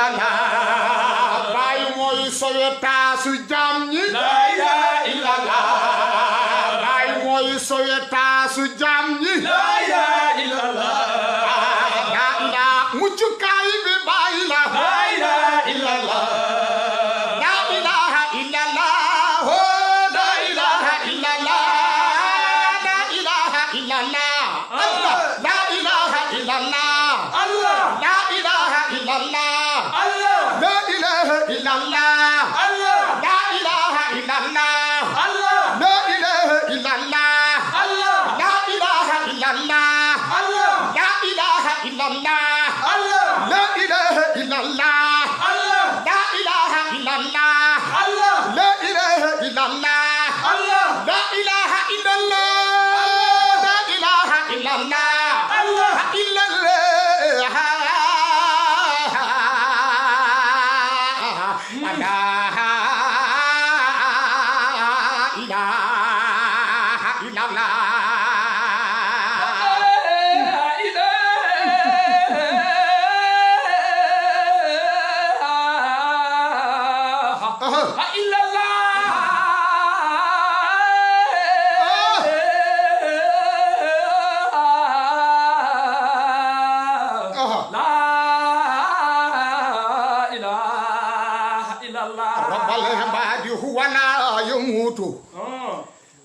illallah baay mooy sowe taasu jaam ñi la ilaha illallah baay mooy sowe taasu jaam ñi la ilaha illallah la ilaha muccukaay bi baay la ilaha illallah la ilaha illallah la ilaha illallah la ilaha illallah Allah la ilaha illallah Allah la ilaha illallah Allah la ilaha illallah Allah la ilaha illallah Allah la ilaha illallah Allah la ilaha illallah Allah la ilaha illallah Allah la ilaha illallah Allah la ilaha illallah Allah la ilaha illallah Allah la ilaha illallah la ilaha illallah Allah illallah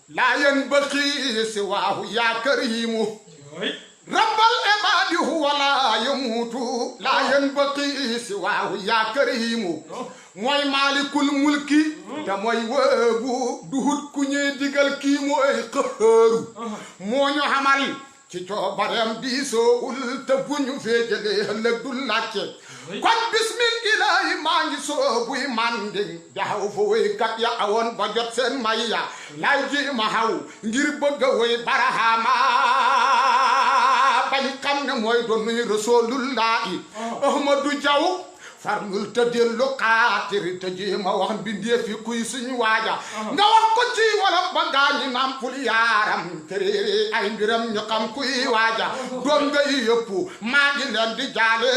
لا ينبغي سواه يا كريم رب العباد هو لا يموت لا ينبغي سواه يا كريم موي مالك الملك دا موي وابو دوت كوني ديغال كي موي قهر مو ñu xamal ci coobareem diisoowul te bu ñu féejalee ëllëg du laajte kon bismillahi maa ngi soobuy manding jaxaw fa wéykat ya awoon ba jot seen may ya lay ji ma xaw ngir bëgg a wéy barahama bañ xam ne mooy doon nuy rasulullahi ahmadu jaw farnul te dellu xaatir te jéema wax mbindeef yi kuy suñu waaja nga wax ko ci wala ba gaañi nampul yaaram téréere ay mbiram ñu xam kuy waaja doom nga yi yëpp maa ngi leen di jaale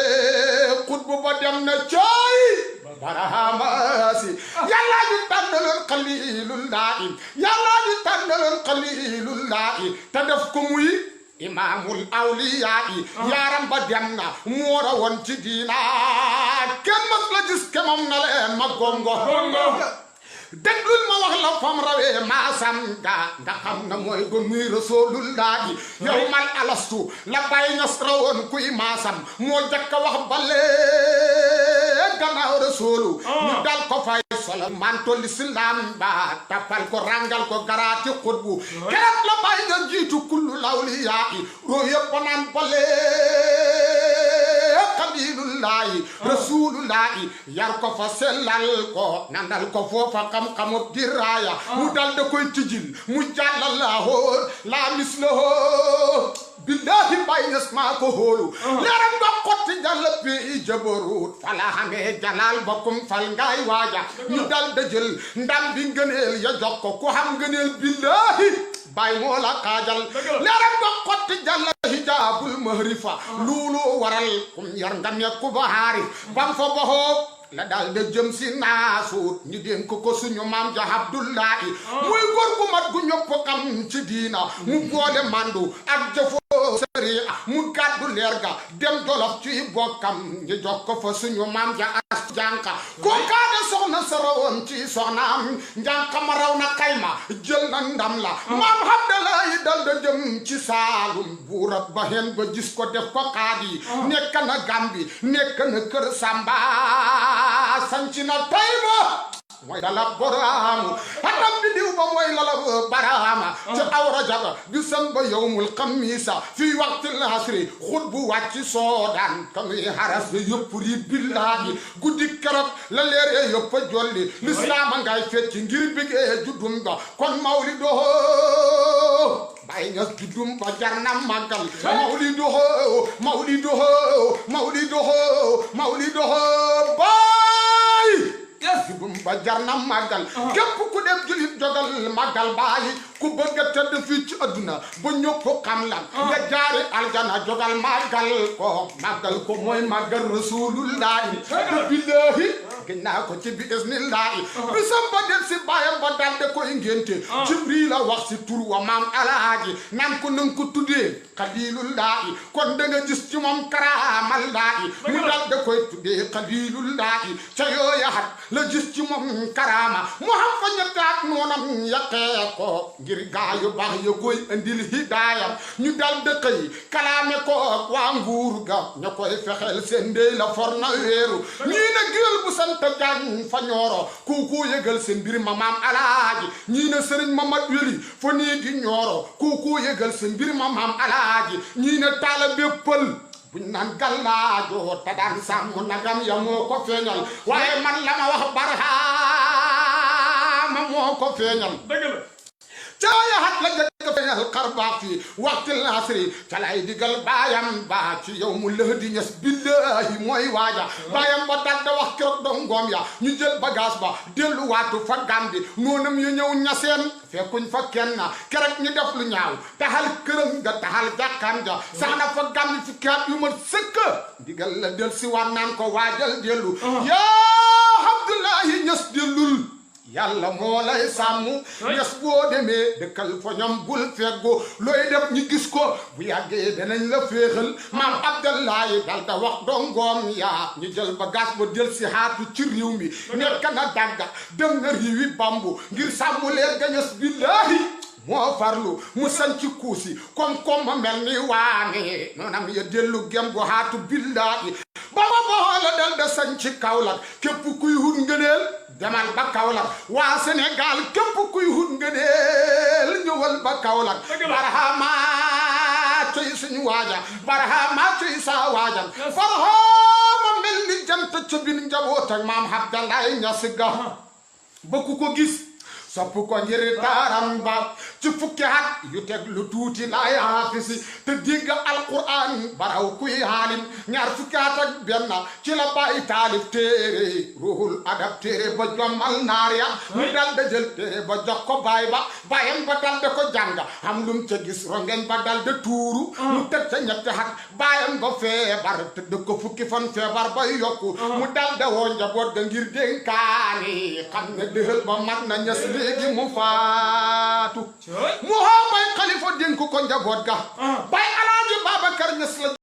xutbu ba dem na cooy barahama si yàlla ñu tànnaloon xalilullahi yàlla ñu tànnaloon xalilullahi te def ko muy imaamul awliyaa yaaram ba dem na moo rawoon ci diina kenn mas la gis kemam na leen ma gongo déglul ma wax la fam rawee maasam nga xam na mooy gon muy rasulullahi yow mal alastu la bàyyi ñas rawoon kuy maasam moo jakka wax bale gannaaw rasulu ñu dal ko fay solo manto l'islam ba tapal ko rangal ko garaati xutbu keroog la bàyyi nga jiitu kullu lawliyaa ro yëpp naan bale xalilullahi rasulullahi yar ko fa sellal ko nandal ko foofa xam-xamu diraaya mu dal da koy tijil mu jàllallahu la mislahu billahi baynas ma ko hóolu leeram nga xotti jàll bi jabarut fala xamee jalal bokkum fal ngaay waaja ñu dal da jël ndam bi ngëneel ya jox ko ku xam ngëneel billahi bay moo la kaajal leeram nga xotti jàll hijaabul mahrifa loolu waral kum yar nga nekku bahaari bam fa boxoo la dal de jëm si naasuut ñu dénk ko suñu maam ja Abdullahi muy góor gu mat gu ñëpp xam ci diina mu boole mandu ak jëfoo sariya mu gàddu leer ga dem Jolof ci bokkam ñu jox ko fa suñu maam ja as jànka ko kaade soxna sa rawoon ci soxnaam njànka ma raw na kayma jël na ndam la maam Abdullahi dal de jëm ci Saalum buurat ba hen ba gis ko def ko xaadi nekk na Gambi nekk na Kër Samba sancina Tayba mooy dala boraamu hatam bi diw ba mooy lala baraama ci awra jaga bisam ba yawmul xamisa fii waxtil asri xut bu wàcci soodaan kamuy haras ya yëpp ri billahi guddi keroog la leere yëpp a jolli lislaama ngay fecci ngir bigee juddum ba kon mawlido bay ñas juddum ba jarna màggal mawlido bay juddum ba jarna màggal képp ku dem julit jogal magal bàyyi ku bëgg a tëdd fii ci adduna ba ñëpp xam la nga jaari aljana jogal magal ko mooy magal rasulullahi billahi ginnaaw ko ci bi isnillahi bisam ba del si bàyyam ba dal de koy ngénte Jibril la wax si tur wa maam alaaji nan ko nang ko tuddee xalilullahi kon da nga gis ci moom karaamallahi mu dal de koy tuddee xalilullahi ca yooya hat la gis ci moom karaama mu xam fa ñettaat noonam yaqee ko ngir gaa yu baax ya koy andil hidaayam ñu dal de xëy kalaame ko waa nguur ga ña koy fexeel seen ndey la for na weeru ñii ne géwél bu sant jaañ fa ñooro kooku yëgal seen mbir ma maam alaaji ñii ne sëriñ Mamad Weli fa nii di ñooro kooku yëgal seen mbir ma maam alaaji ñii ne taalibe pël buñ naan gàllaajoo te daan sàmm nagam ya moo ko feeñal waaye man la ma wax Barhama moo ko feeñal dëgg la caaya hat la jëkk feeñal xar baax fii waxtil nasri ca lay digal baayam baa ci yow mu lëhdi ñes billahi mooy waaja baayam ba dal da wax keroog dongoom ya ñu jël bagage ba dellu waatu fa Gàmbi noonam yu ñëw ñaseen fekkuñ fa kenn keroog ñu def lu ñaaw taxal këram nga taxal jàkkaan ja sax na fa Gàmbi fi kaat yu mat sëkk digal la del si war naan ko waajal dellu yaa Abdullahi ñes dellul yàlla moo lay sàmm ñes boo demee dëkkal fa ñoom bul feggu looy def ñu gis ko bu yàggee danañ la féexal maam Abdallahi dal da wax dongoom yaa ñu jël bagage ba jël si haatu ci réew mi nekk na dagga dem na riiwi bambu ngir sàmm leen ga ñes billahi moo farlu mu sanci kuusi kom ma mel ni waane noonam ya dellu gem gu haatu billahi baba boola dal da sanci Kaolack képp kuy hut ngëneel demal ba Kaolack waa Sénégal képp kuy hut ngëneel ñëwal ba Kaolack Barhama coy suñu waaja Barhama coy sa waaja Barhama mel ni jant ca bin njaboot ak maam Abdallahi Ñas ga ba ku ko gis sopp ko ngir taaram ba ci fukki at yu teg lu tuuti laay haafisi te dégg alquran baraw kuy haalim ñaar fukki at ak benn ci la bàyyi taalif téere ruhul adab téere ba jommal naar ya mu dal da jël téere ba jox ko baay ba baayam ba dal da ko jàng am lum ca gis rongeñ ba dal da tuuru mu teg ca ñetti at baayam ba feebar te dëkk ko fukki fan feebar ba yokku mu dal da woo njaboot ga ngir dénkaane xam ne dëhël ba mat na ñes léegi mu faatu mu hoo bay xalifa dénk ko njaboot ga bay Alaaji Babacar Ñas la